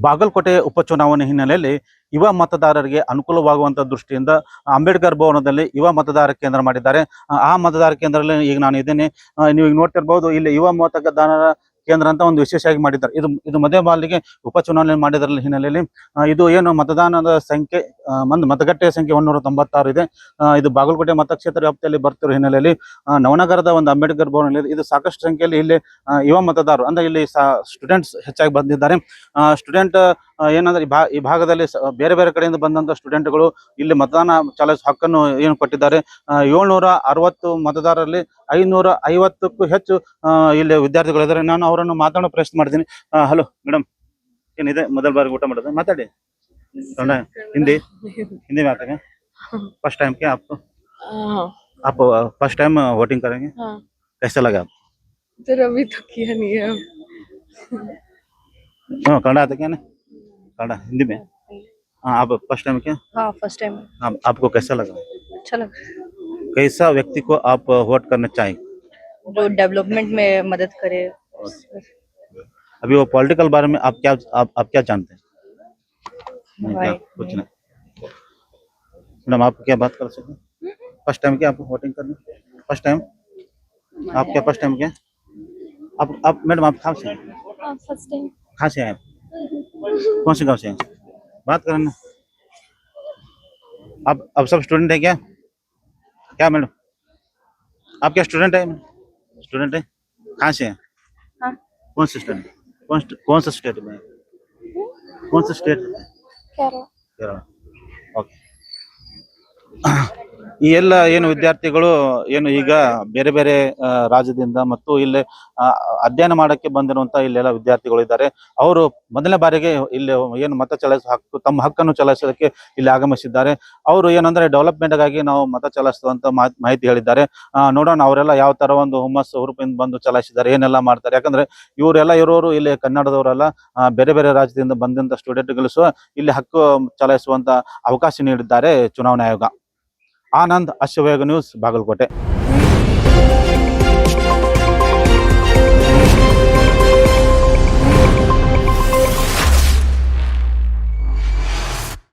ಬಾಗಲಕೋಟೆ ಉಪಚುನಾವಣೆ ಹಿನ್ನೆಲೆಯಲ್ಲಿ ಯುವ ಮತದಾರರಿಗೆ ಅನುಕೂಲವಾಗುವಂತ ದೃಷ್ಟಿಯಿಂದ ಅಂಬೇಡ್ಕರ್ ಭವನದಲ್ಲಿ ಯುವ ಮತದಾರ ಕೇಂದ್ರ ಮಾಡಿದ್ದಾರೆ. ಆ ಮತದಾರ ಕೇಂದ್ರದಲ್ಲಿ ಈಗ ನಾನು ಇದ್ದೇನೆ. ನೀವು ಈಗ ನೋಡ್ತಿರ್ಬೋದು, ಇಲ್ಲಿ ಯುವ ಮತದಾರರ ಕೇಂದ್ರ ಅಂತ ಒಂದು ವಿಶೇಷವಾಗಿ ಮಾಡಿದ್ದಾರೆ. ಇದು ಮಧ್ಯ ಬಾಲಿಗೆ ಉಪಚುನಾವಣೆ ಮಾಡಿದ್ರಲ್ಲಿ ಹಿನ್ನೆಲೆಯಲ್ಲಿ ಇದು ಏನು ಮತದಾನದ ಸಂಖ್ಯೆ ಮತಗಟ್ಟೆಯ ಸಂಖ್ಯೆ 196 ಇದೆ. ಇದು ಬಾಗಲಕೋಟೆ ಮತಕ್ಷೇತ್ರ ವ್ಯಾಪ್ತಿಯಲ್ಲಿ ಬರ್ತಿರೋ ಹಿನ್ನೆಲೆಯಲ್ಲಿ ನವನಗರದ ಒಂದು ಅಂಬೇಡ್ಕರ್ ಭವನ ಇದು ಸಾಕಷ್ಟು ಸಂಖ್ಯೆಯಲ್ಲಿ ಇಲ್ಲಿ ಯುವ ಮತದಾರರು ಅಂದ್ರೆ ಇಲ್ಲಿ ಸ್ಟೂಡೆಂಟ್ಸ್ ಹೆಚ್ಚಾಗಿ ಬಂದಿದ್ದಾರೆ. ಸ್ಟೂಡೆಂಟ್ ಏನಂದ್ರೆ ಈ ಭಾಗದಲ್ಲಿ ಬೇರೆ ಬೇರೆ ಕಡೆಯಿಂದ ಬಂದಂತ ಸ್ಟೂಡೆಂಟ್ಗಳು ಇಲ್ಲಿ ಮತದಾನ ಚಲಾಯಿಸುವ ಹಕ್ಕನ್ನು ಏನು ಕೊಟ್ಟಿದ್ದಾರೆ. 760 ಮತದಾರರಲ್ಲಿ 550ಕ್ಕೂ ಹೆಚ್ಚು ಇಲ್ಲಿ ವಿದ್ಯಾರ್ಥಿಗಳಿದ್ದಾರೆ. ನಾನು ಅವರನ್ನು ಮಾತಾಡೋ ಪ್ರಯತ್ನ ಮಾಡ್ತೀನಿ. ಹಲೋ ಮೇಡಮ್, ಏನಿದೆ ಮೊದಲ ಬಾರಿ ಊಟ ಮಾಡೋದು? ಮಾತಾಡಿ. कन्नड़ हिंदी हिंदी में आते हैं? फर्स्ट टाइम क्या आपको? आप फर्स्ट टाइम वोटिंग करेंगे? हाँ। कैसा लगा आपको? सर अभी तो किया नहीं है। कन्नड़ आते क्या? नहीं कन्नड़ हिंदी में? हाँ। आप फर्स्ट टाइम क्या? हाँ फर्स्ट टाइम। आपको कैसा लगा? अच्छा लगा। कैसा व्यक्ति को आप वोट करना चाहिए? जो डेवलपमेंट में मदद करे। अभी वो पॉलिटिकल बारे में आप क्या जानते हैं? नहीं, कुछ नहीं। मैडम आप क्या बात कर सकते हैं? फर्स्ट टाइम क्या आपको वोटिंग करनी? फर्स्ट टाइम आप क्या फर्स्ट टाइम क्या? आप मैडम आप कहाँ से हैं? First time. कहाँ से आए? कौन से गांव से हैं? बात करें ना। आप सब स्टूडेंट हैं क्या? क्या मैडम आप क्या स्टूडेंट है? स्टूडेंट है? कहाँ से हैं? हाँ। कौन से स्टूडेंट? कौन सा स्टेट में? कौन सा स्टेट? केरल। ओके। ಈ ಎಲ್ಲ ಏನು ವಿದ್ಯಾರ್ಥಿಗಳು ಏನು ಈಗ ಬೇರೆ ಬೇರೆ ರಾಜ್ಯದಿಂದ ಮತ್ತು ಇಲ್ಲಿ ಅಧ್ಯಯನ ಮಾಡಕ್ಕೆ ಬಂದಿರುವಂತ ಇಲ್ಲೆಲ್ಲ ವಿದ್ಯಾರ್ಥಿಗಳು ಇದ್ದಾರೆ. ಅವರು ಮೊದಲನೇ ಬಾರಿಗೆ ಇಲ್ಲಿ ಏನು ಮತ ಚಲಾಯಿಸುವ ಹಕ್ಕು ತಮ್ಮ ಹಕ್ಕನ್ನು ಚಲಾಯಿಸೋದಕ್ಕೆ ಇಲ್ಲಿ ಆಗಮಿಸಿದ್ದಾರೆ. ಅವರು ಏನಂದ್ರೆ ಡೆವಲಪ್ಮೆಂಟ್ ಗಾಗಿ ನಾವು ಮತ ಚಲಾಯಿಸುವಂತ ಮಾಹಿತಿ ಹೇಳಿದ್ದಾರೆ. ನೋಡೋಣ ಅವರೆಲ್ಲ ಯಾವ ತರ ಒಂದು ಹುಮ್ಮಸ್ಸು ಹುರುಪಿಂದ ಬಂದು ಚಲಾಯಿಸಿದ್ದಾರೆ, ಏನೆಲ್ಲ ಮಾಡ್ತಾರೆ. ಯಾಕಂದ್ರೆ ಇರೋರು ಇಲ್ಲಿ ಕನ್ನಡದವರೆಲ್ಲ ಬೇರೆ ಬೇರೆ ರಾಜ್ಯದಿಂದ ಬಂದಂತ ಸ್ಟೂಡೆಂಟ್ಗಳು ಸಹ ಇಲ್ಲಿ ಹಕ್ಕು ಚಲಾಯಿಸುವಂತ ಅವಕಾಶ ನೀಡಿದ್ದಾರೆ ಚುನಾವಣಾ ಆಯೋಗ. आनंद अश्ववेग न्यूज़ बागलकोटे।